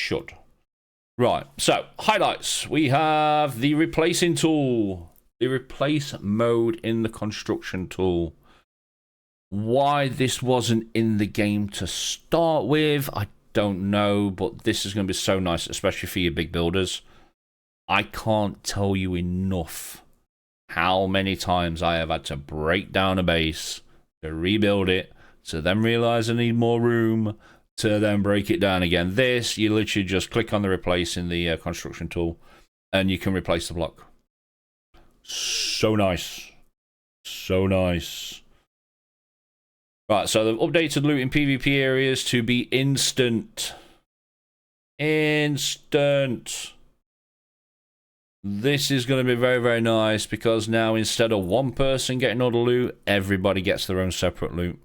should. Right, so highlights. We have the replacing tool, the replace mode in the construction tool. Why this wasn't in the game to start with, I don't know, but this is going to be so nice, especially for your big builders. I can't tell you enough how many times I have had to break down a base to rebuild it, to then realize I need more room, to then break it down again. This, you literally just click on the replace in the construction tool, and you can replace the block. So nice. So nice. Right, so they've updated loot in PvP areas to be instant. Instant. This is going to be very, very nice because now instead of one person getting all the loot, everybody gets their own separate loot.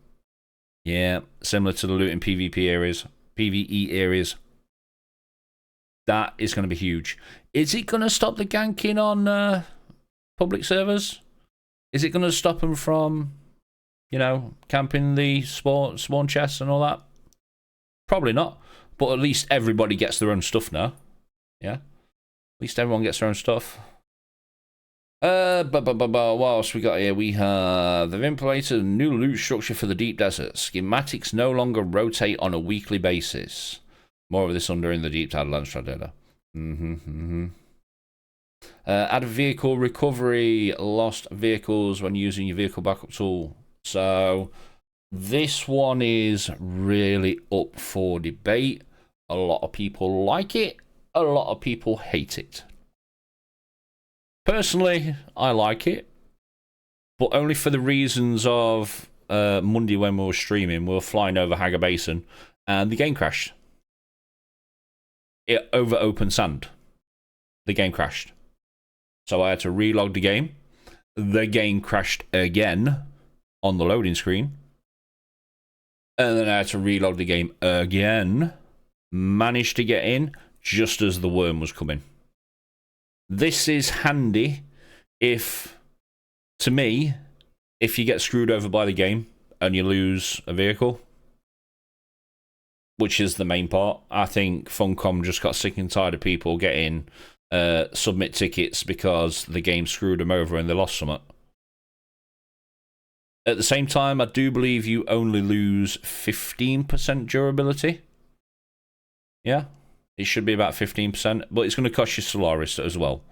Yeah, similar to the loot in PvP areas, PvE areas. That is going to be huge. Is it going to stop the ganking on public servers? Is it going to stop them from, you know, camping the spawn chests and all that? Probably not. But at least everybody gets their own stuff now. Yeah. At least everyone gets their own stuff. What else we got here? We have... They've implemented a new loot structure for the deep desert. Schematics no longer rotate on a weekly basis. More of this under in the deep tide landstrap data. Add vehicle recovery. Lost vehicles when using your vehicle backup tool. So this one is really up for debate. A lot of people like it. A lot of people hate it. Personally, I like it, but only for the reasons of Monday when we were streaming. We were flying over Hagar Basin, and the game crashed. It over open sand. The game crashed. So I had to relog the game. The game crashed again on the loading screen. And then I had to relog the game again. Managed to get in just as the worm was coming. This is handy if, to me, if you get screwed over by the game and you lose a vehicle, which is the main part. I think Funcom just got sick and tired of people getting submit tickets because the game screwed them over and they lost something. At the same time, I do believe you only lose 15% durability. Yeah. It should be about 15%, but it's going to cost you Solaris as well.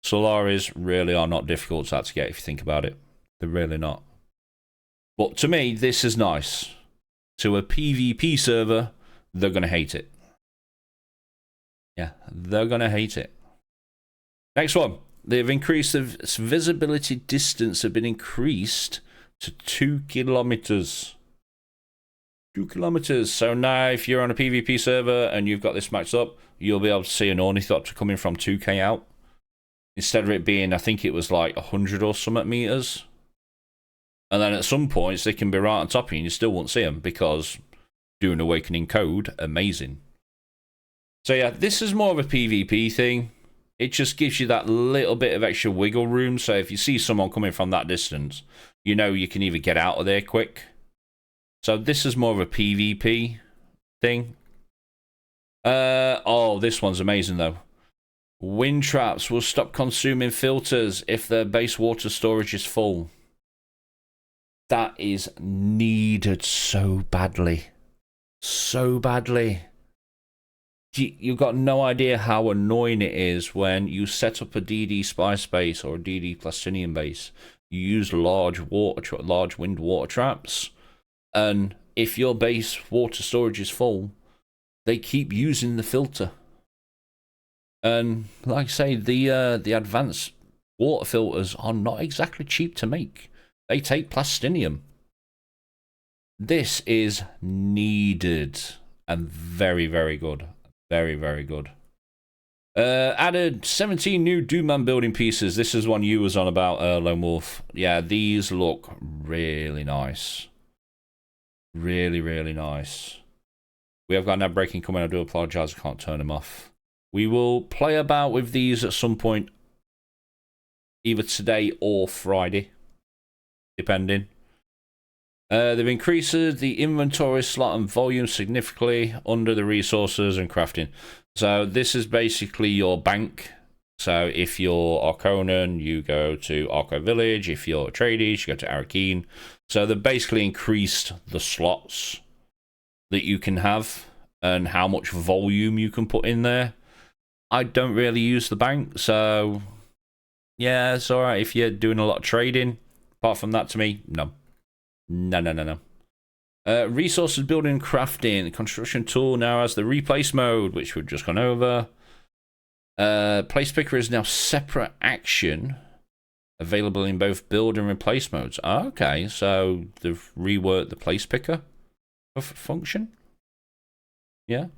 Solaris really are not difficult to get if you think about it. They're really not. But to me, this is nice. To a PvP server, they're going to hate it. Yeah, they're going to hate it. Next one. They've increased the visibility distance have been increased to 2 kilometers. 2 kilometers. So now if you're on a PvP server and you've got this maxed up, you'll be able to see an ornithopter coming from 2k out. Instead of it being, I think it was like 100 or something meters. And then at some points they can be right on top of you and you still won't see them because Dune Awakening code, amazing. So yeah, this is more of a PvP thing. It just gives you that little bit of extra wiggle room. So if you see someone coming from that distance, you know you can either get out of there quick. So this is more of a PvP thing. Oh, this one's amazing though. Wind traps will stop consuming filters if their base water storage is full. That is needed so badly. So badly. You've got no idea how annoying it is when you set up a DD Spice base or a DD Plastinium base. You use large wind water traps. And if your base water storage is full, they keep using the filter. And like I say, the advanced water filters are not exactly cheap to make. They take plastinium. This is needed and very, very good. Very, very good. Added 17 new Doom building pieces. This is one you was on about, Lone Wolf. Yeah, these look really nice. Really, really nice. We have got an ad breaking coming. I do apologize. I can't turn them off. We will play about with these at some point, either today or Friday, depending. They've increased the inventory slot and volume significantly under the resources and crafting. So this is basically your bank. So if you're Arconan, you go to Arco Village. If you're Atreides, you go to Arakeen. So they've basically increased the slots that you can have and how much volume you can put in there. I don't really use the bank, so yeah, it's alright if you're doing a lot of trading. Apart from that, to me, no. No. Resources, building, crafting. The construction tool now has the replace mode, which we've just gone over. Place picker is now separate action, available in both build and replace modes. Okay, so they've reworked the place picker function. Yeah.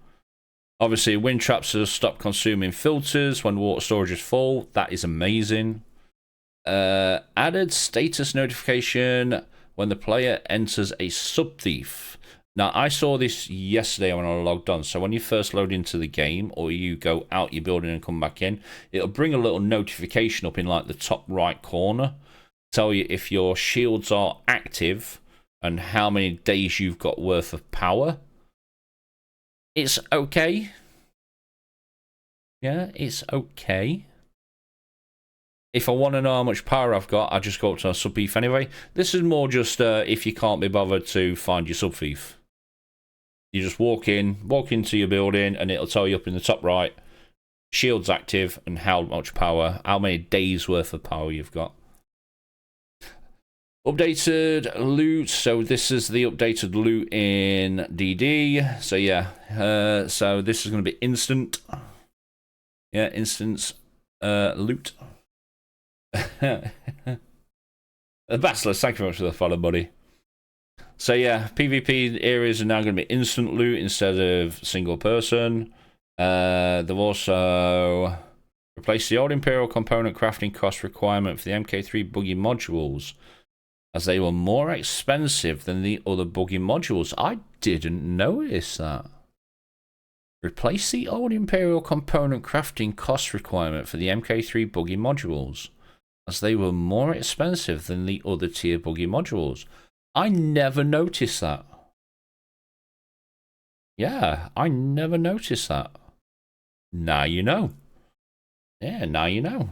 Obviously, wind traps have stopped consuming filters when water storage is full. That is amazing. Added status notification when the player enters a sub-thief. Now, I saw this yesterday when I logged on. So when you first load into the game or you go out your building and come back in, it'll bring a little notification up in like the top right corner. Tell you if your shields are active and how many days you've got worth of power. It's okay. Yeah, it's okay. If I want to know how much power I've got, I just go up to a sub-thief anyway. This is more just if you can't be bothered to find your sub-thief. You just walk into your building, and it'll tell you up in the top right, shields active, and how much power, how many days worth of power you've got. Updated loot. So this is the updated loot in DD. So yeah, so this is going to be instant. Yeah, instant loot. The Basilisk, thank you very much for the follow, buddy. So yeah, PvP areas are now going to be instant loot instead of single person. They've also replaced the old Imperial component crafting cost requirement for the MK3 buggy modules, as they were more expensive than the other buggy modules. I didn't notice that. Replace the old Imperial component crafting cost requirement for the MK3 buggy modules, as they were more expensive than the other tier buggy modules. I never noticed that. Yeah, I never noticed that. Now you know. Yeah, now you know.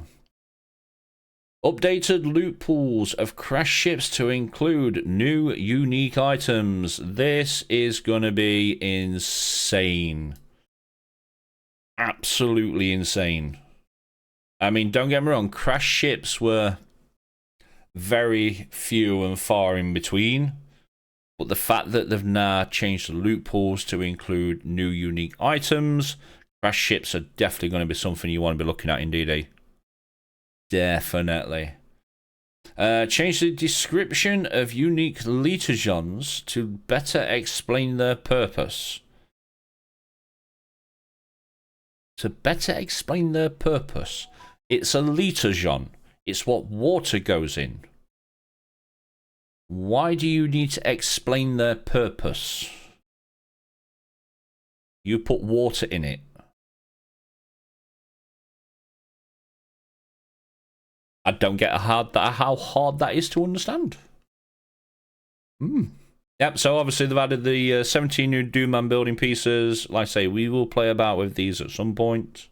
Updated loot pools of crash ships to include new unique items. This is going to be insane. Absolutely insane. I mean, don't get me wrong, crash ships were very few and far in between. But the fact that they've now changed the loot pools to include new unique items, crash ships are definitely going to be something you want to be looking at in DD. Definitely. Change the description of unique litagens to better explain their purpose. To better explain their purpose. It's a litagen. It's what water goes in. Why do you need to explain their purpose? You put water in it. I don't get how hard that is to understand. Yep, so obviously they've added the 17 new Doom building pieces. Like I say, we will play about with these at some point.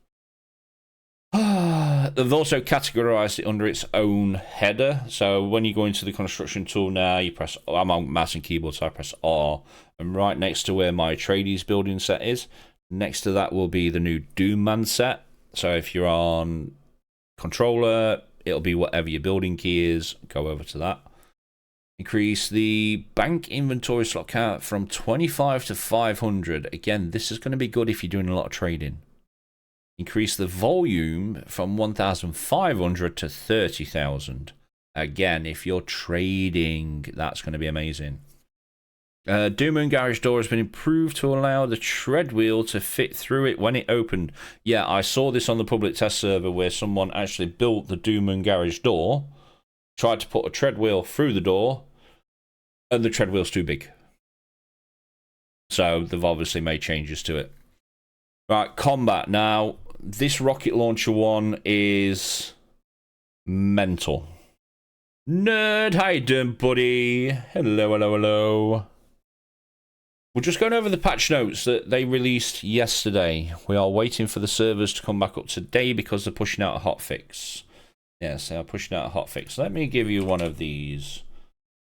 They've also categorized it under its own header. So when you go into the construction tool now, you press, I'm on mouse and keyboard, so I press R. And right next to where my Atreides building set is, next to that will be the new Doom set. So if you're on controller, it'll be whatever your building key is. Go over to that. Increase the bank inventory slot count from 25 to 500. Again, this is going to be good if you're doing a lot of trading. Increase the volume from 1,500 to 30,000. Again, if you're trading, that's going to be amazing. Doom Garage door has been improved to allow the tread wheel to fit through it when it opened. Yeah, I saw this on the public test server where someone actually built the Doom Garage door, tried to put a tread wheel through the door, and the tread wheel's too big. So they've obviously made changes to it. Right, combat. Now, this rocket launcher one is mental. Nerd, how you doing, buddy? Hello. We're just going over the patch notes that they released yesterday. We are waiting for the servers to come back up today because they're pushing out a hotfix. Yes, they are pushing out a hotfix. Let me give you one of these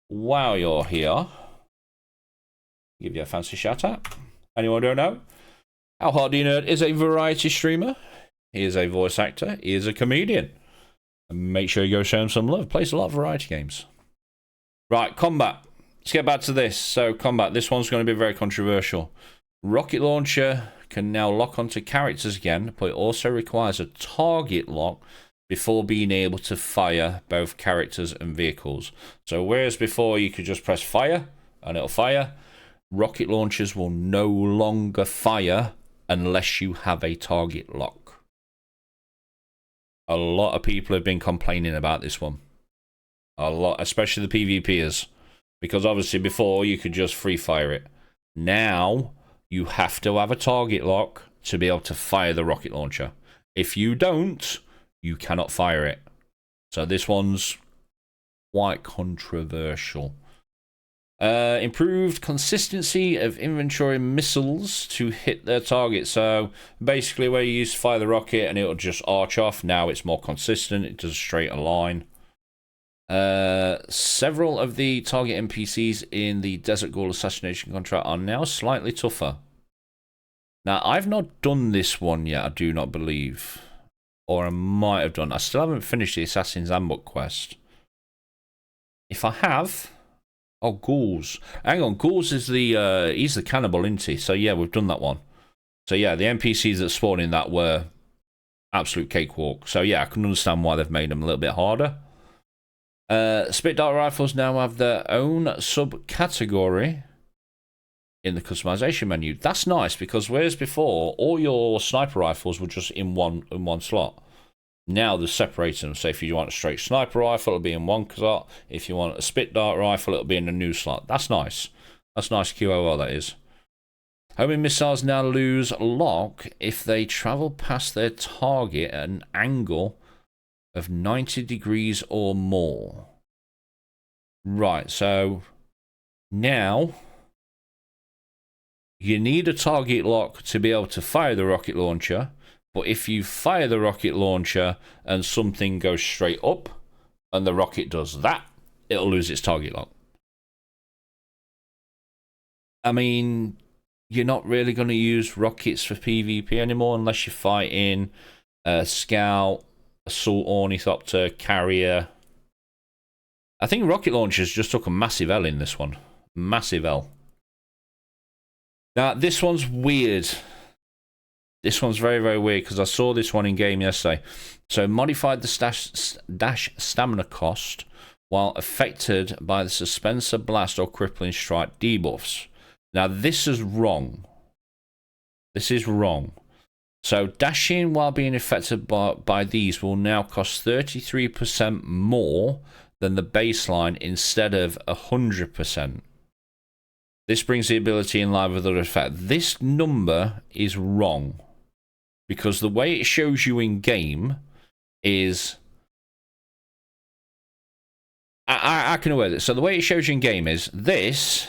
while you're here. Give you a fancy shout out. Anyone don't know? How Hardy Nerd is a variety streamer. He is a voice actor. He is a comedian. And make sure you go show him some love. Plays a lot of variety games. Right, combat. Let's get back to this. So, combat. This one's going to be very controversial. Rocket launcher can now lock onto characters again, but it also requires a target lock before being able to fire both characters and vehicles. So, whereas before you could just press fire and it'll fire, rocket launchers will no longer fire unless you have a target lock. A lot of people have been complaining about this one. A lot, especially the PvPers. Because obviously before you could just free fire it. Now you have to have a target lock to be able to fire the rocket launcher. If you don't, you cannot fire it. So this one's quite controversial. Improved consistency of inventory missiles to hit their target. So basically where you used to fire the rocket and it'll just arch off, now it's more consistent, it does a straight line. Several of the target NPCs in the Desert Ghoul assassination contract are now slightly tougher. Now, I've not done this one yet, I do not believe. Or I might have done. I still haven't finished the Assassin's Handbook quest. If I have... Oh, Ghouls. Hang on, Ghouls is the, he's the cannibal, isn't he? So yeah, we've done that one. So yeah, the NPCs that spawn in that were absolute cakewalk. So yeah, I can understand why they've made them a little bit harder. Spit dart rifles now have their own subcategory in the customization menu. That's nice because whereas before all your sniper rifles were just in one slot. Now they're separating them. So if you want a straight sniper rifle, it'll be in one slot. If you want a spit dart rifle, it'll be in a new slot. That's nice. That's nice QOL, that is. Homing missiles now lose lock if they travel past their target at an angle of 90 degrees or more. Right, so now you need a target lock to be able to fire the rocket launcher, but if you fire the rocket launcher and something goes straight up and the rocket does that, it'll lose its target lock. I mean, you're not really going to use rockets for PvP anymore unless you're fighting a scout, assault ornithopter, carrier. I think rocket launchers just took a massive L in this one. Massive L. Now, this one's weird. This one's very, very weird because I saw this one in game yesterday. So, modified the dash stamina cost while affected by the Suspensor Blast or Crippling Strike debuffs. Now, this is wrong. This is wrong. So, dashing while being affected by these will now cost 33% more than the baseline instead of 100%. This brings the ability in line with other effect. This number is wrong because the way it shows you in game is... I can aware this. So, the way it shows you in game is this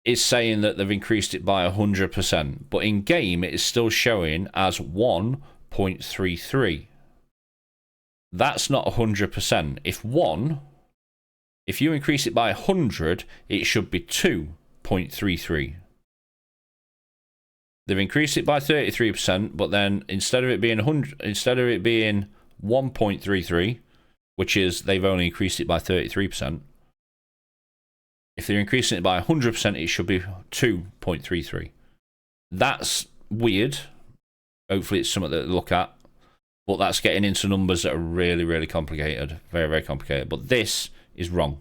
is saying that they've increased it by 100%, but in game it is still showing as 1.33. That's not 100%. If you increase it by 100, it should be 2.33. They've increased it by 33%, but then instead of it being 1.33, which is they've only increased it by 33%. If they're increasing it by 100%, it should be 2.33. That's weird. Hopefully it's something to look at. But that's getting into numbers that are really, really complicated. Very, very complicated. But this is wrong.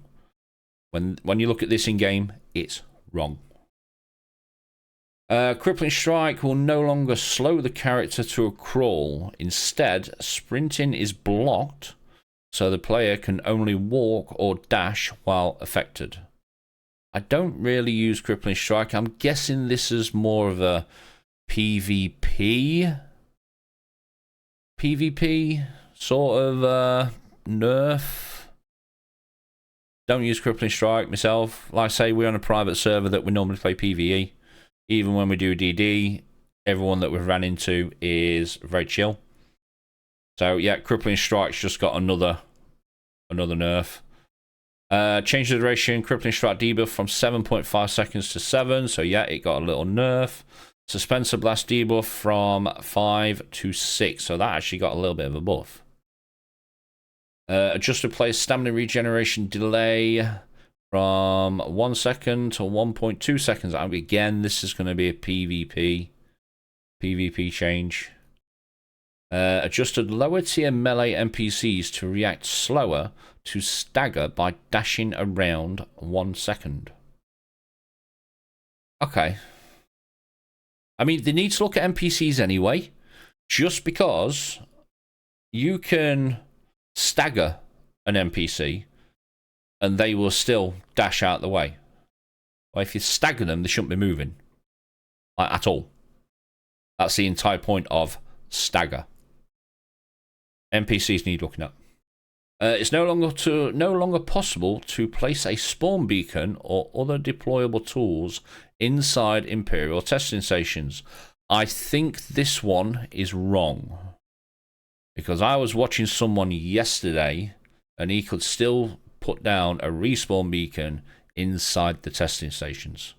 When you look at this in-game, it's wrong. Crippling Strike will no longer slow the character to a crawl. Instead, sprinting is blocked, so the player can only walk or dash while affected. I don't really use Crippling Strike. I'm guessing this is more of a PvP sort of nerf. Don't use Crippling Strike myself. Like I say, we're on a private server that we normally play PvE. Even when we do DD, everyone that we've ran into is very chill. So yeah, Crippling Strike's just got another nerf. Change the duration, Crippling Strike debuff from 7.5 seconds to 7. So yeah, it got a little nerf. Suspensor Blast debuff from 5 to 6. So that actually got a little bit of a buff. Adjusted player stamina regeneration delay from 1 second to 1.2 seconds. Again, this is going to be a PvP change. Adjusted lower tier melee NPCs to react slower to stagger by dashing around 1 second. Okay. I mean, they need to look at NPCs anyway, just because you can stagger an NPC and they will still dash out the way. Well, if you stagger them, they shouldn't be moving. Like, at all. That's the entire point of stagger. NPCs need looking at. It's no longer possible to place a spawn beacon or other deployable tools inside Imperial testing stations. I think this one is wrong. Because I was watching someone yesterday and he could still put down a respawn beacon inside the testing stations.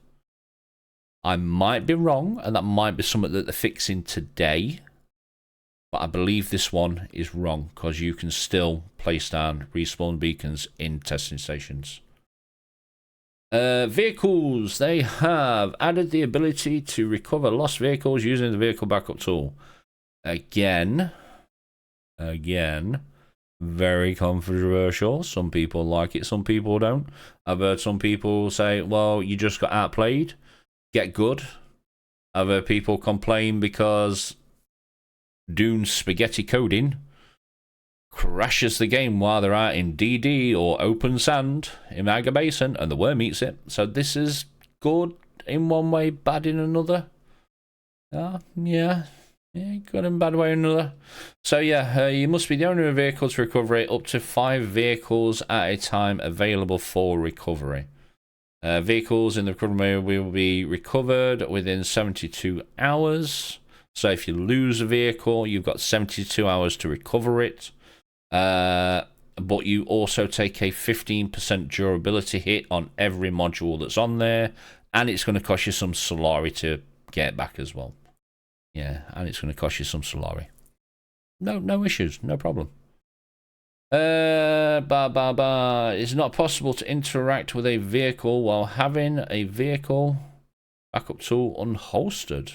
I might be wrong, and that might be something that they're fixing today. But I believe this one is wrong, because you can still place down respawn beacons in testing stations. Vehicles. They have added the ability to recover lost vehicles using the vehicle backup tool. Again, very controversial. Some people like it, some people don't. I've heard some people say, well, you just got outplayed. Get good. I've heard people complain because Dune spaghetti coding crashes the game while they're out in DD or open sand in Aga Basin and the worm eats it. So this is good in one way, bad in another. Yeah, good and bad way in another. So yeah, you must be the owner of a vehicle to recover it. Up to 5 vehicles at a time available for recovery. Vehicles in the recovery area will be recovered within 72 hours. So if you lose a vehicle, you've got 72 hours to recover it. But you also take a 15% durability hit on every module that's on there. And it's going to cost you some Solari to get back as well. Yeah, and it's going to cost you some Solari. No issues, no problem. It's not possible to interact with a vehicle while having a vehicle backup tool unholstered.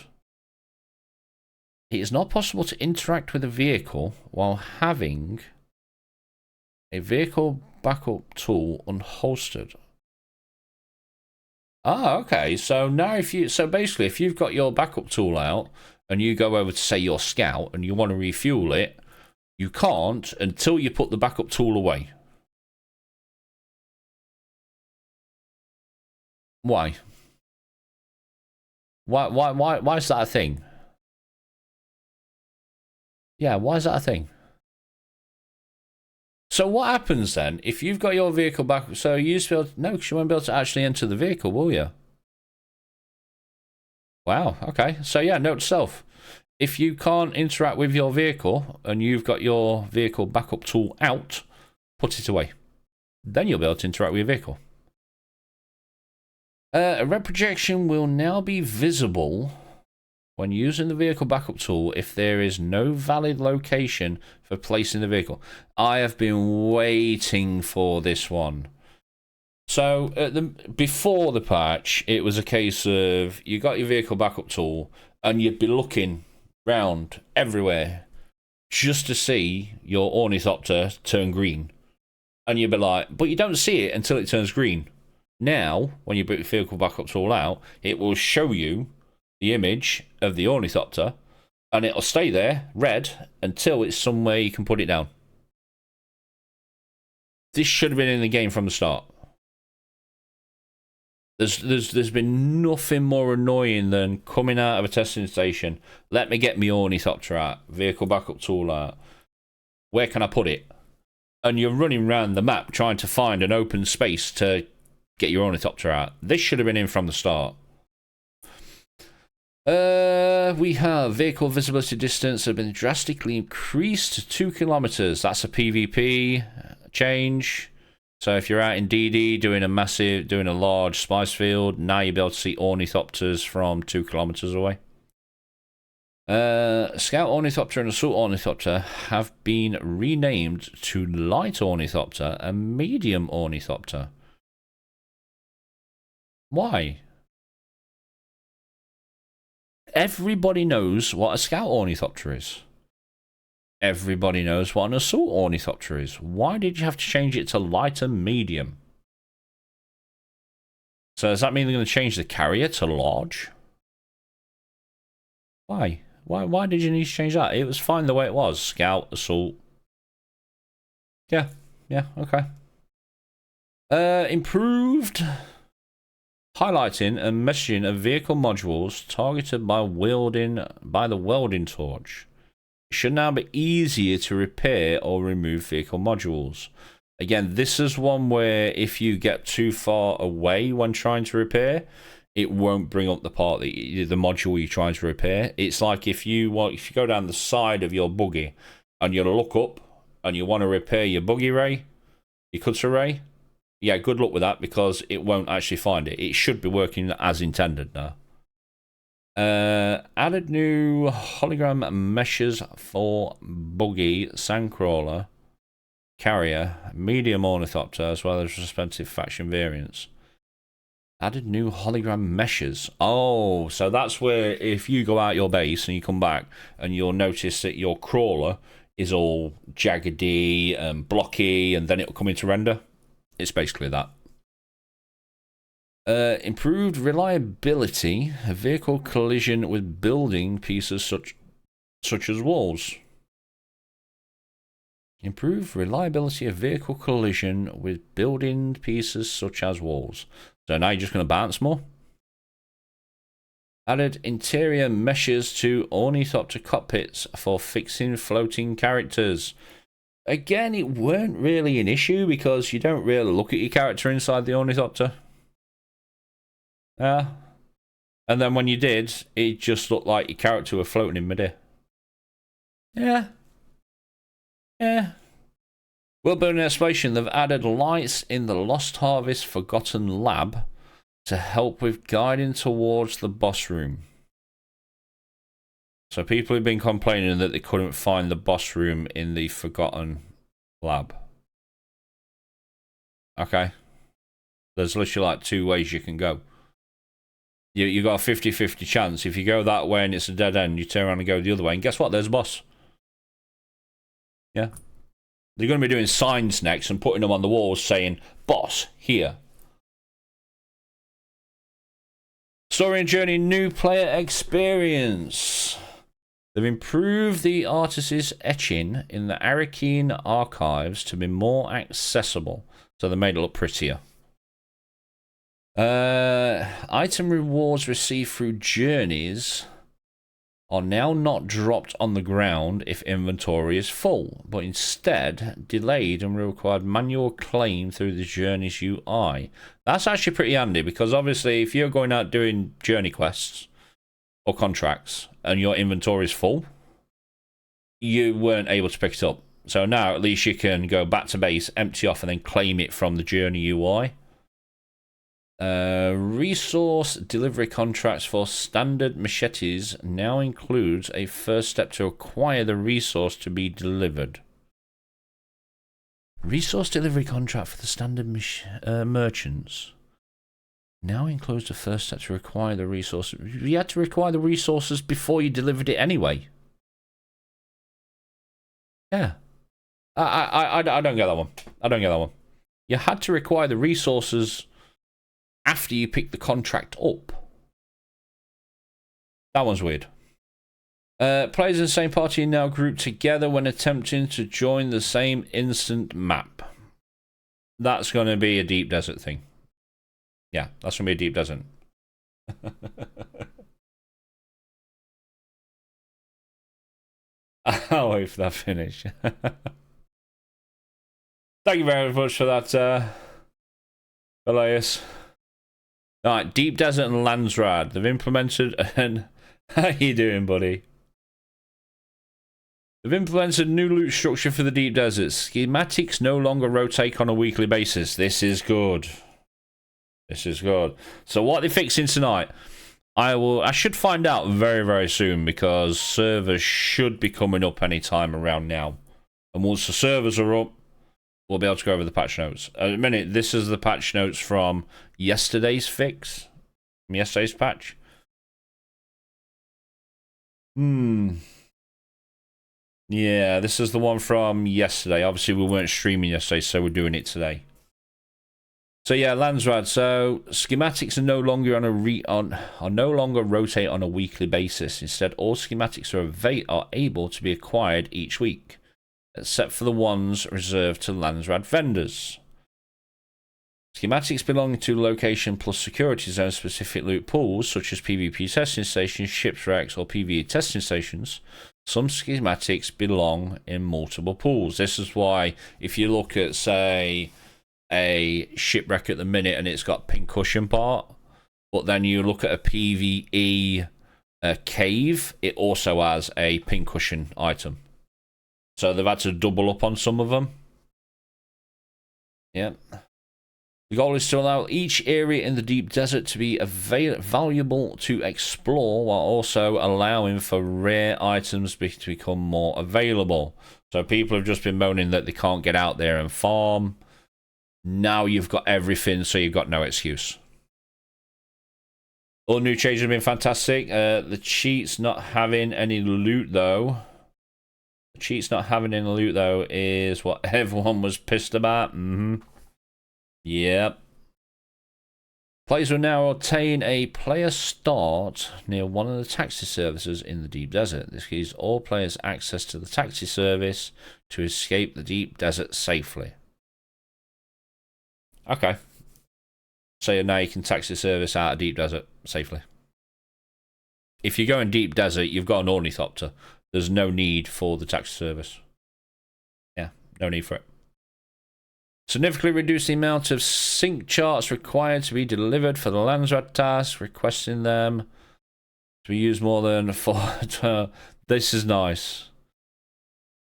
It is not possible to interact with a vehicle while having a vehicle backup tool unholstered. Okay. So now basically if you've got your backup tool out and you go over to say your scout and you want to refuel it, you can't until you put the backup tool away. Why? Why is that a thing? Yeah, why is that a thing? So what happens then if you've got your vehicle back? So you used to be able to, no, because you won't be able to actually enter the vehicle, will you? Wow. Okay. So yeah, note to self: if you can't interact with your vehicle and you've got your vehicle backup tool out, put it away. Then you'll be able to interact with your vehicle. A red projection will now be visible when using the vehicle backup tool if there is no valid location for placing the vehicle. I have been waiting for this one. So before the patch, it was a case of you got your vehicle backup tool and you'd be looking round everywhere just to see your ornithopter turn green. And you'd be like, but you don't see it until it turns green. Now, when you put your vehicle backup tool out, it will show you the image of the ornithopter, and it'll stay there, red, until it's somewhere you can put it down. This should have been in the game from the start. There's been nothing more annoying than coming out of a testing station. Let me get my ornithopter out, vehicle backup tool out. Where can I put it? and you're running around the map trying to find an open space to get your ornithopter out. This should have been in from the start. We have vehicle visibility distance have been drastically increased to 2 kilometers. That's a PvP change. So if you're out in DD doing a large spice field, now you'll be able to see ornithopters from 2 kilometers away. Scout Ornithopter and Assault Ornithopter have been renamed to Light Ornithopter and Medium Ornithopter. Why? Everybody knows what a Scout Ornithopter is. Everybody knows what an Assault Ornithopter is. Why did you have to change it to Light and Medium? So does that mean they're going to change the carrier to large? Why? Why did you need to change that? It was fine the way it was. Scout, Assault. Yeah, okay. Improved highlighting and messaging of vehicle modules targeted by the welding torch. It should now be easier to repair or remove vehicle modules. Again, this is one where if you get too far away when trying to repair, it won't bring up the part that the module you're trying to repair. It's like if you go down the side of your buggy and you look up and you want to repair your buggy ray, your cutter ray, yeah, good luck with that because it won't actually find it. It should be working as intended now. Added new hologram meshes for buggy, sandcrawler, carrier, medium ornithopter, as well as respective faction variants. Added new hologram meshes. Oh, so that's where if you go out your base and you come back and you'll notice that your crawler is all jaggedy and blocky and then it'll come into render. It's basically that. Improved reliability of vehicle collision with building pieces such as walls. Improved reliability of vehicle collision with building pieces such as walls. So now you're just going to bounce more. Added interior meshes to ornithopter cockpits for fixing floating characters. Again, it weren't really an issue because you don't really look at your character inside the ornithopter. Yeah. And then when you did, it just looked like your character were floating in midair. Yeah. World building exploration, they've added lights in the Lost Harvest Forgotten Lab to help with guiding towards the boss room. So people have been complaining that they couldn't find the boss room in the Forgotten Lab. Okay. There's literally like 2 ways you can go. You got a 50-50 chance. If you go that way and it's a dead end, you turn around and go the other way, and guess what? There's a boss. Yeah. They're going to be doing signs next and putting them on the walls saying, boss, here. Story and journey, new player experience. They've improved the artist's etching in the Arakeen archives to be more accessible, so they made it look prettier. Item rewards received through journeys are now not dropped on the ground if inventory is full, but instead delayed and required manual claim through the journey's UI. That's actually pretty handy because obviously if you're going out doing journey quests or contracts and your inventory is full, you weren't able to pick it up. So now at least you can go back to base, empty off, and then claim it from the journey UI. Resource delivery contracts for standard machetes now includes a first step to acquire the resource to be delivered. Resource delivery contract for the standard merchants now includes the first step to acquire the resource. You had to acquire the resources before you delivered it anyway. Yeah. I don't get that one. I don't get that one. You had to acquire the resources after you pick the contract up. That one's weird. Players in the same party are now grouped together when attempting to join the same instant map. That's going to be a deep desert thing. Yeah, that's going to be a deep desert. I'll wait for that finish. Thank you very much for that, Elias. Alright, Deep Desert and Landsrad. They've implemented and how you doing, buddy? They've implemented a new loot structure for the Deep Desert. Schematics no longer rotate on a weekly basis. This is good. This is good. So what are they fixing tonight? I should find out very, very soon because servers should be coming up anytime around now. And once the servers are up, we'll be able to go over the patch notes. At the minute, this is the patch notes from yesterday's fix. From yesterday's patch. Yeah, this is the one from yesterday. Obviously, we weren't streaming yesterday, so we're doing it today. So yeah, Landsrad. So schematics are no longer no longer rotate on a weekly basis. Instead, all schematics are able to be acquired each week, except for the ones reserved to Landsrad vendors. Schematics belonging to location plus security zone specific loot pools, such as PvP testing stations, shipwrecks, or PvE testing stations. Some schematics belong in multiple pools. This is why, if you look at, say, a shipwreck at the minute and it's got pincushion part, but then you look at a PvE cave, it also has a pincushion item. So they've had to double up on some of them. Yeah. The goal is to allow each area in the Deep Desert to be valuable to explore, while also allowing for rare items to become more available. So people have just been moaning that they can't get out there and farm. Now you've got everything, so you've got no excuse. All new changes have been fantastic. The cheats not having any loot, though. The cheats not having any loot, though, is what everyone was pissed about. Yep. Players will now obtain a player start near one of the taxi services in the Deep Desert. This gives all players access to the taxi service to escape the Deep Desert safely. Okay. So now you can taxi service out of Deep Desert safely. If you go in Deep Desert, you've got an ornithopter. There's no need for the taxi service. Yeah, no need for it. Significantly reduce the amount of sync charts required to be delivered for the Landsrad task, requesting them to be used more than 4. This is nice.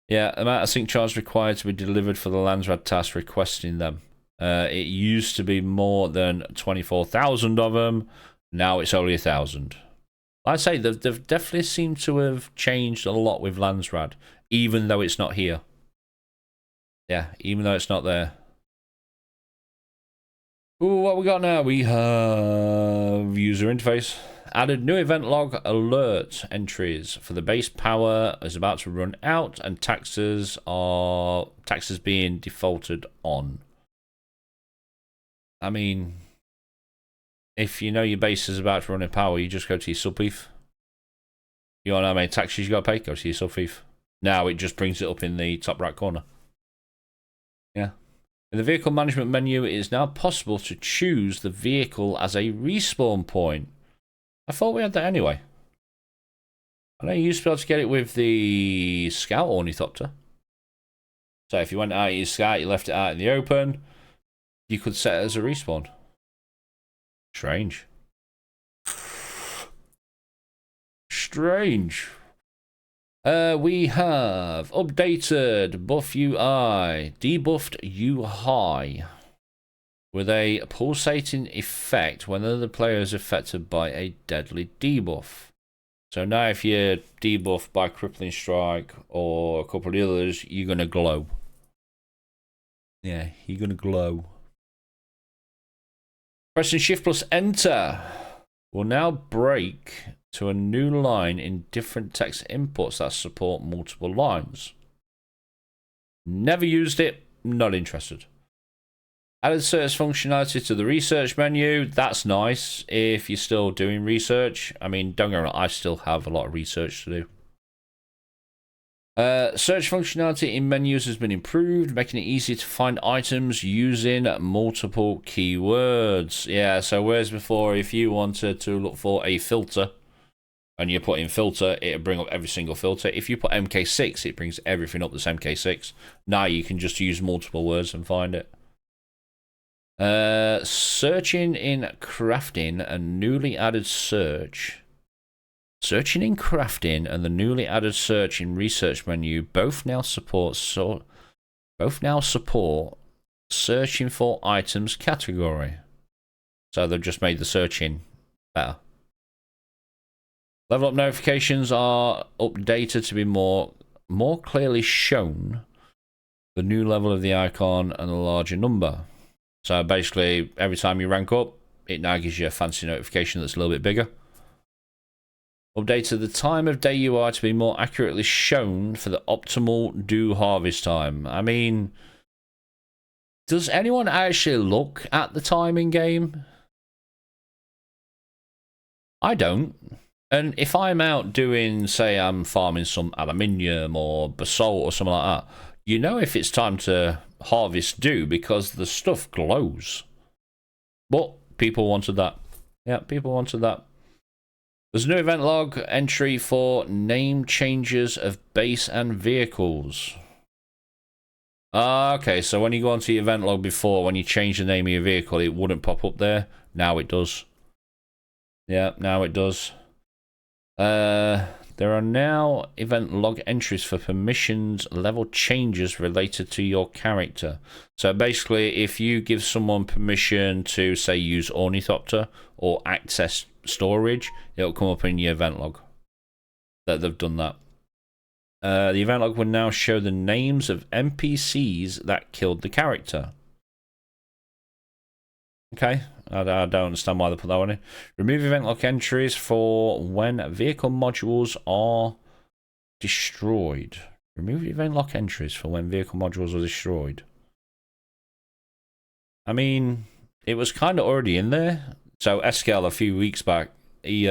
Yeah, amount of sync charts required to be delivered for the Landsrad task, requesting them. It used to be more than 24,000 of them. Now it's only 1,000. I'd say they've definitely seemed to have changed a lot with Landsrad, even though it's not here. Yeah, even though it's not there. Ooh, what we got now? We have user interface. Added new event log alert entries for the base power is about to run out, and taxes being defaulted on. I mean, if you know your base is about to run in power, you just go to your subbeef. You want to know how many taxes you got to pay? Go to your subbeef. Now it just brings it up in the top right corner. Yeah. In the vehicle management menu, it is now possible to choose the vehicle as a respawn point. I thought we had that anyway. I know you used to be able to get it with the scout ornithopter. So if you went out of your scout, you left it out in the open, you could set it as a respawn. Strange. Strange. We have updated buff UI, debuffed UI, with a pulsating effect whenever the player is affected by a deadly debuff. So now if you're debuffed by crippling strike or a couple of the others, you're going to glow. Yeah, you're going to glow. Pressing shift plus enter will now break to a new line in different text inputs that support multiple lines. Never used it, not interested. Added search functionality to the research menu. That's nice if you're still doing research. I mean, don't get me wrong, I still have a lot of research to do. Search functionality in menus has been improved, making it easy to find items using multiple keywords. Yeah, so whereas before, if you wanted to look for a filter, and you put in filter, it'll bring up every single filter. If you put MK6, it brings everything up that's MK6. Now you can just use multiple words and find it. Searching in crafting and newly added search. Searching in crafting and the newly added search in research menu both now support searching for items category. So they've just made the searching better. Level up notifications are updated to be more clearly shown. The new level of the icon and a larger number. So basically, every time you rank up, it now gives you a fancy notification that's a little bit bigger. Updated the time of day UI to be more accurately shown for the optimal dew harvest time. I mean, does anyone actually look at the time in game? I don't. And if I'm out doing, say I'm farming some aluminium or basalt or something like that, you know if it's time to harvest dew because the stuff glows. But people wanted that. Yeah, people wanted that. There's a new event log entry for name changes of base and vehicles. Okay, so when you go onto the event log before, when you change the name of your vehicle, it wouldn't pop up there. Now it does. Yeah, now it does. There are now event log entries for permissions level changes related to your character. So basically, if you give someone permission to, say, use Ornithopter or access storage, it'll come up in your event log that they've done that. The event log will now show the names of NPCs that killed the character. Okay, I don't understand why they put that one in. Remove event log entries for when vehicle modules are destroyed. Remove event log entries for when vehicle modules are destroyed. I mean, it was kind of already in there. So SKL a few weeks back, he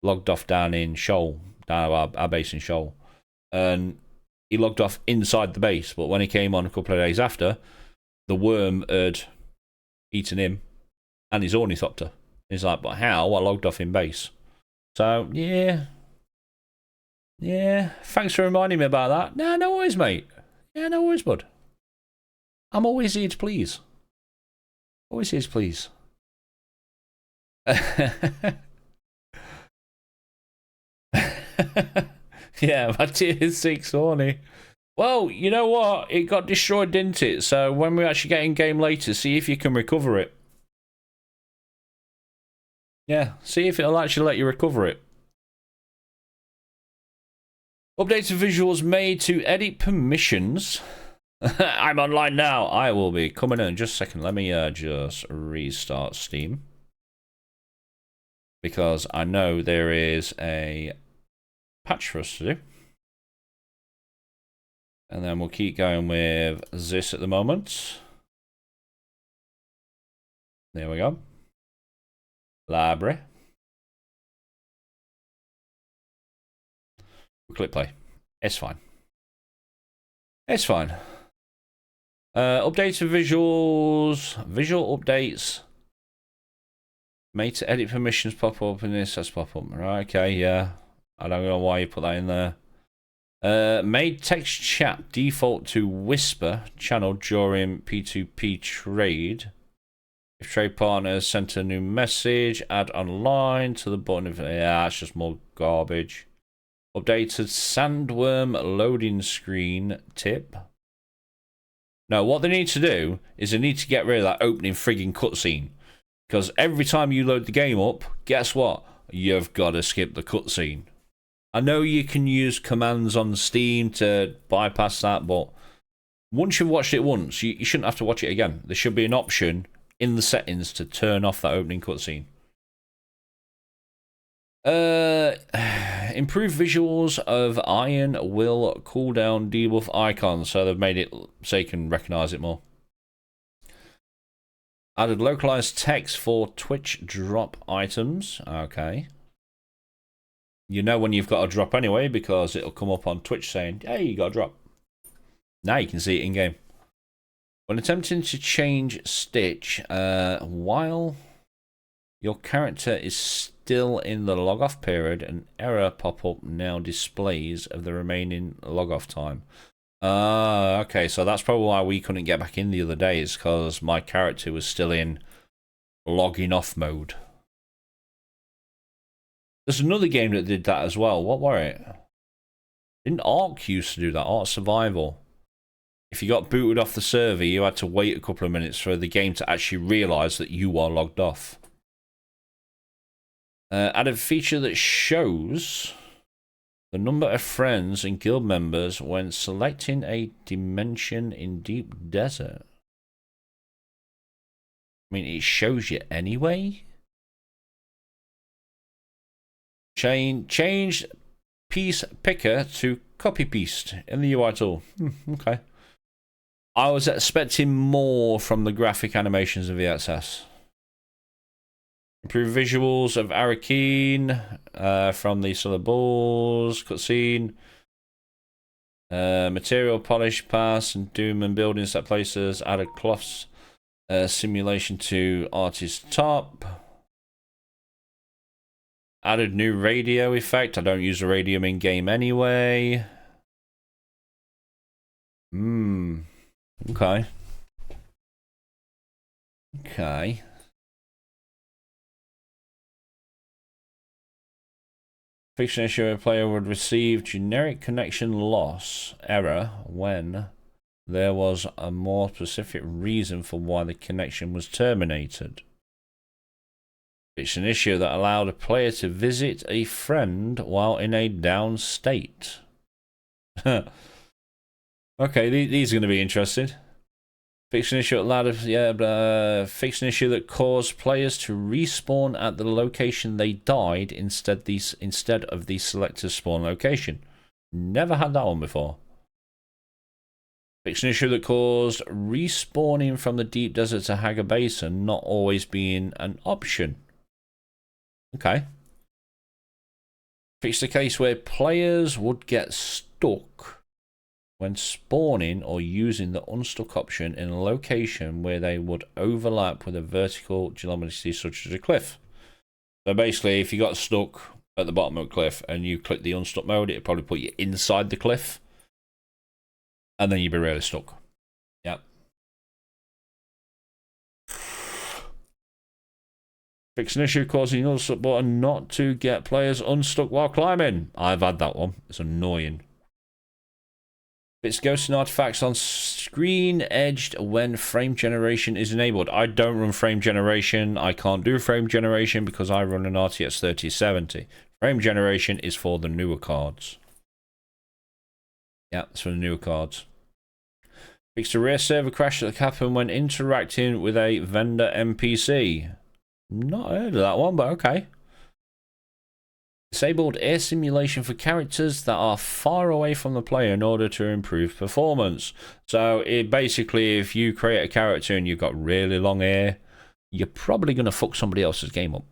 logged off down in Shoal, down our base in Shoal. And he logged off inside the base, but when he came on a couple of days after, the worm had eaten him and his Ornithopter. He's like, but how? I logged off in base. So, yeah. Yeah, thanks for reminding me about that. Nah, no worries, mate. Yeah, no worries, bud. I'm always here to please. Always here to please. Yeah, my tier 6 horny. Well, you know what? It got destroyed, didn't it? So when we actually get in game later, see if you can recover it. Yeah, see if it'll actually let you recover it. Updated visuals made to edit permissions. I'm online now. I will be coming in just a second. Let me just restart Steam. Because I know there is a patch for us to do. And then we'll keep going with this at the moment. There we go. Library. We'll click play. It's fine. It's fine. Updated visuals. Visual updates. Made to edit permissions pop up in this. Let's pop up. Right, okay, yeah. I don't know why you put that in there. Made text chat default to whisper channel during P2P trade. If trade partners sent a new message, add online to the button. Yeah, it's just more garbage. Updated sandworm loading screen tip. No, what they need to do is they need to get rid of that opening frigging cutscene. Because every time you load the game up, guess what? You've got to skip the cutscene. I know you can use commands on Steam to bypass that, but once you've watched it once, you shouldn't have to watch it again. There should be an option in the settings to turn off that opening cutscene. Improve visuals of Iron Will cooldown debuff icons, so they've made it so you can recognize it more. Added localized text for Twitch drop items. Okay. You know when you've got a drop anyway, because it'll come up on Twitch saying, hey, you got a drop. Now you can see it in game. When attempting to change Stitch, while Your character is still in the log off period. An error pop-up now displays of the remaining log off time. Okay, so that's probably why we couldn't get back in the other day, is because my character was still in logging off mode. There's another game that did that as well. What were it? Didn't Ark used to do that? Ark Survival. If you got booted off the server, you had to wait a couple of minutes for the game to actually realise that you are logged off. Add a feature that shows the number of friends and guild members when selecting a dimension in Deep Desert. I mean, it shows you anyway. Change piece picker to copy paste in the UI tool. Okay. I was expecting more from the graphic animations of VXS. Improve visuals of Arakeen from the Solar Balls cutscene. Material polish pass and Doom and buildings that places. Added cloths simulation to artist top. Added new radio effect. I don't use the radio in game anyway. Okay. Okay. Fixed an issue where a player would receive generic connection loss error when there was a more specific reason for why the connection was terminated. It's an issue that allowed a player to visit a friend while in a down state. Okay, these are going to be interesting. Fix an issue fix an issue that caused players to respawn at the location they died instead of the selected spawn location. Never had that one before. Fix an issue that caused respawning from the deep desert to Haga Basin not always being an option. Okay. Fix the case where players would get stuck when spawning or using the unstuck option in a location where they would overlap with a vertical geometry such as a cliff. So basically, if you got stuck at the bottom of a cliff and you click the unstuck mode, it'd probably put you inside the cliff. And then you'd be really stuck. Yep. Fix an issue causing the unstuck button not to get players unstuck while climbing. I've had that one. It's annoying. Fix ghosts and artifacts on screen edged when frame generation is enabled. I don't run frame generation. I can't do frame generation because I run an RTX 3070. Frame generation is for the newer cards. Yeah, it's for the newer cards. Fix the rear server crash that happened when interacting with a vendor NPC. Not heard of that one, but okay. Disabled air simulation for characters that are far away from the player in order to improve performance. So it basically, if you create a character and you've got really long air, you're probably going to fuck somebody else's game up.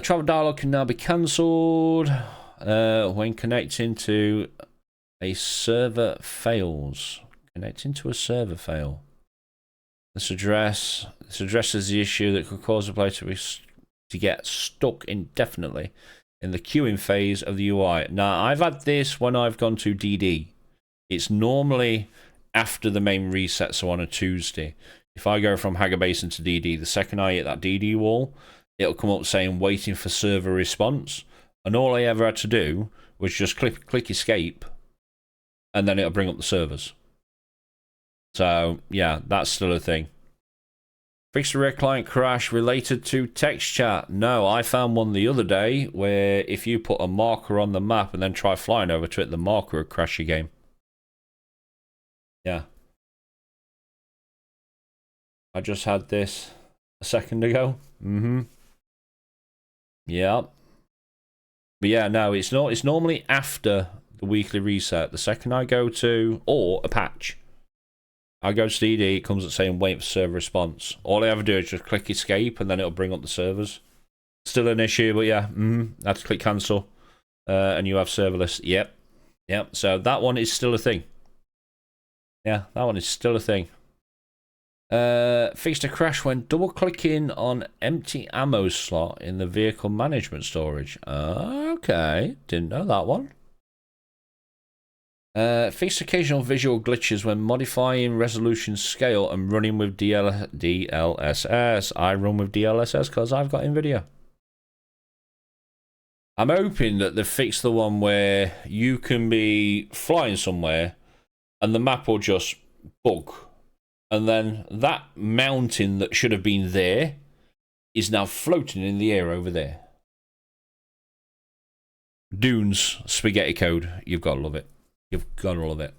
Travel dialogue can now be cancelled when connecting to a server fails. Connecting to a server fail. This addresses the issue that could cause a player to get stuck indefinitely in the queuing phase of the UI. Now, I've had this when I've gone to DD. It's normally after the main reset, so on a Tuesday. If I go from Haga Basin to DD, the second I hit that DD wall, it'll come up saying waiting for server response. And all I ever had to do was just click escape, and then it'll bring up the servers. So, yeah, that's still a thing. Fix the rear client crash related to text chat. No, I found one the other day where if you put a marker on the map and then try flying over to it, the marker would crash your game. Yeah. I just had this a second ago. Yeah. But yeah, no, it's normally after the weekly reset. The second I go to, or a patch. I go to DD, it comes up saying wait for server response. All I ever do is just click escape and then it'll bring up the servers. Still an issue, but yeah, I have to click cancel. And you have serverless. Yep. So that one is still a thing. Yeah, that one is still a thing. Fixed a crash when double-clicking on empty ammo slot in the vehicle management storage. Okay, didn't know that one. Fixed occasional visual glitches when modifying resolution scale and running with DLSS. I run with DLSS because I've got NVIDIA. I'm hoping that they fix the one where you can be flying somewhere and the map will just bug. And then that mountain that should have been there is now floating in the air over there. Dune's spaghetti code. You've got to love it. You've got to love it.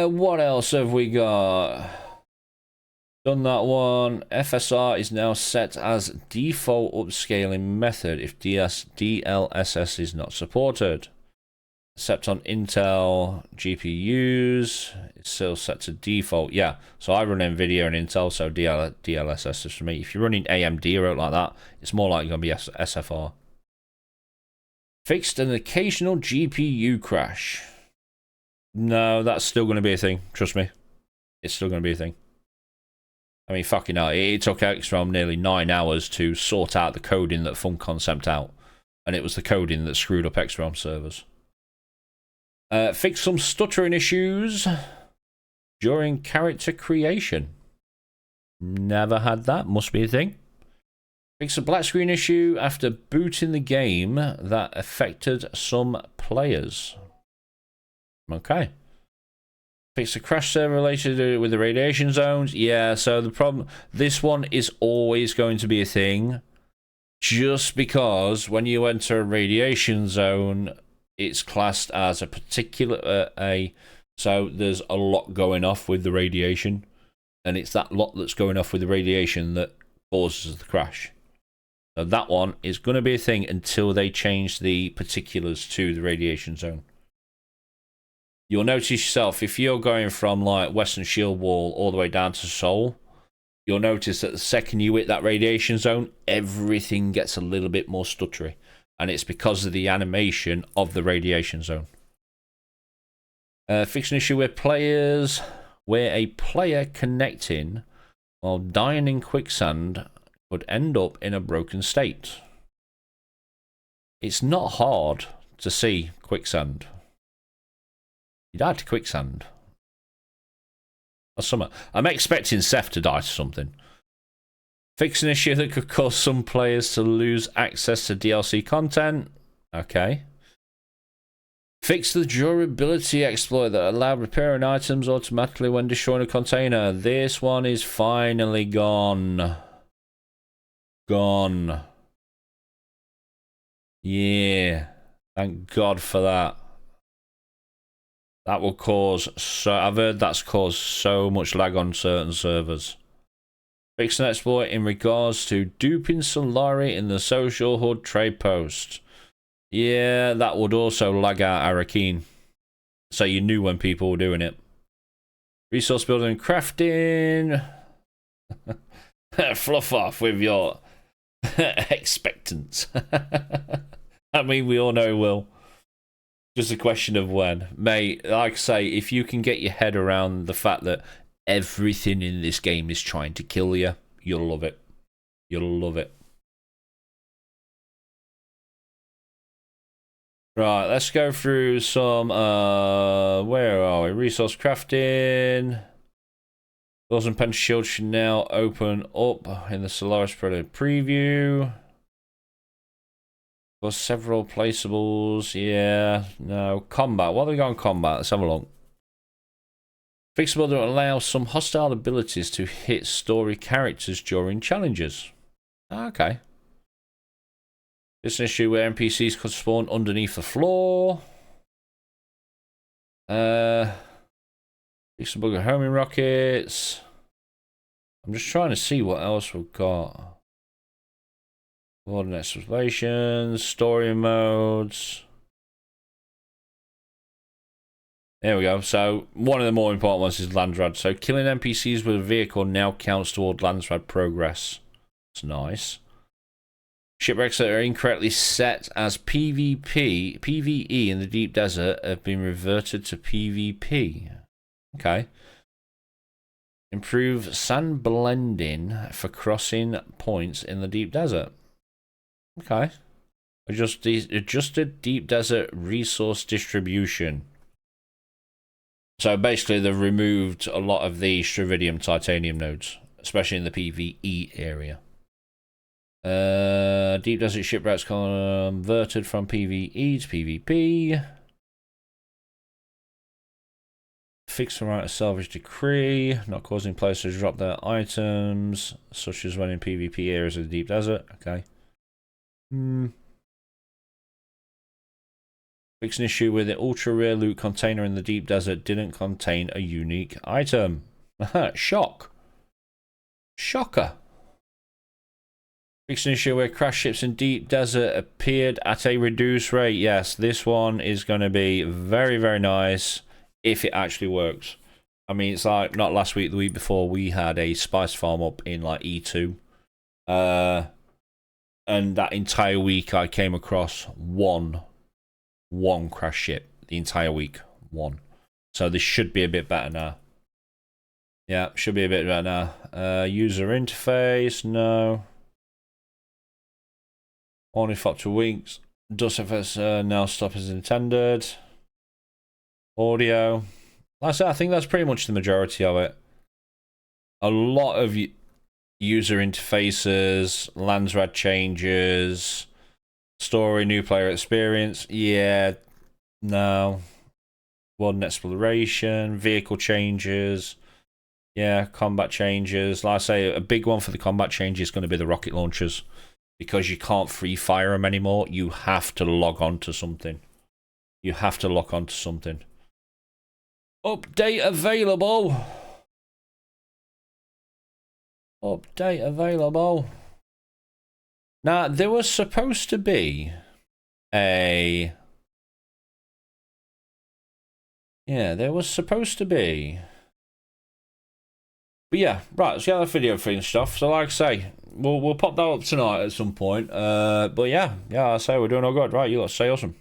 What else have we got? Done that one. FSR is now set as default upscaling method if DLSS is not supported. Except on Intel GPUs, it's still set to default. Yeah, so I run NVIDIA and Intel, so DLSS is for me. If you're running AMD or like that, it's more likely going to be SFR. Fixed an occasional GPU crash. No, that's still going to be a thing. Trust me. It's still going to be a thing. I mean, fucking hell, it took XROM nearly 9 hours to sort out the coding that Funcom sent out. And it was the coding that screwed up XROM servers. Fix some stuttering issues during character creation. Never had that. Must be a thing. Fix a black screen issue after booting the game that affected some players. Okay. Fix a crash server related with the radiation zones. Yeah, so the problem... This one is always going to be a thing. Just because when you enter a radiation zone... It's classed as a particular so there's a lot going off with the radiation, and it's that lot that's going off with the radiation that causes the crash. So that one is going to be a thing until they change the particulars to the radiation zone. You'll notice yourself, if you're going from like Western Shield Wall all the way down to Seoul, you'll notice that the second you hit that radiation zone, everything gets a little bit more stuttery. And it's because of the animation of the radiation zone. Fix an issue where a player connecting while dying in quicksand would end up in a broken state. It's not hard to see quicksand. You died to quicksand. Or something. I'm expecting Seth to die to something. Fix an issue that could cause some players to lose access to DLC content. Okay. Fix the durability exploit that allowed repairing items automatically when destroying a container. This one is finally gone. Gone. Yeah. Thank God for that. That will cause... I've heard that's caused so much lag on certain servers. Fix an exploit in regards to duping Solari in the social HUD trade post. Yeah, that would also lag out Arakeen. So you knew when people were doing it. Resource building and crafting. Fluff off with your expectance. I mean, we all know it will. Just a question of when. Mate, like I say, if you can get your head around the fact that everything in this game is trying to kill you, you'll love it. You'll love it. Right, let's go through some, where are we? Resource crafting. Doors and Pen Shield should now open up in the Solaris Predator preview. Got several placeables, yeah, no. Combat, what have we got on combat? Let's have a look. Fixable that allows some hostile abilities to hit story characters during challenges. Okay. It's an issue where NPCs could spawn underneath the floor. Fixable homing rockets. I'm just trying to see what else we've got. Coordinate observations, story modes. There we go. So, one of the more important ones is Landsrad. So, killing NPCs with a vehicle now counts toward Landsrad progress. That's nice. Shipwrecks that are incorrectly set as PvP, PvE in the deep desert have been reverted to PvP. Okay. Improve sand blending for crossing points in the deep desert. Okay. Adjusted deep desert resource distribution. So basically they've removed a lot of the Strividium titanium nodes, especially in the PvE area. Deep desert shipwrecks converted from PvE to PvP. Fix the right of salvage decree, not causing players to drop their items, such as when in PvP areas of the deep desert. Okay. Fix an issue with the ultra rare loot container in the deep desert didn't contain a unique item. Shock. Shocker. Fix an issue where crash ships in deep desert appeared at a reduced rate. Yes, this one is going to be very, very nice if it actually works. I mean, it's like not last week, the week before, we had a spice farm up in like E2. And that entire week I came across one crash ship. The entire week. One. So this should be a bit better now. Yeah, should be a bit better now. User interface, no. Only for up to weeks. Does FS now stop as intended. Audio. Like I said, I think that's pretty much the majority of it. A lot of user interfaces, Landsrad changes, story, new player experience. Yeah, no. World and exploration, vehicle changes. Yeah, combat changes. Like I say, a big one for the combat change is going to be the rocket launchers. Because you can't free fire them anymore, you have to log on to something. You have to log on to something. Update available. Update available. Now, there was supposed to be a... Yeah, there was supposed to be... But yeah, right, let's get that video for and stuff. So like I say, we'll pop that up tonight at some point. But yeah, I say we're doing all good. Right, you lot stay awesome.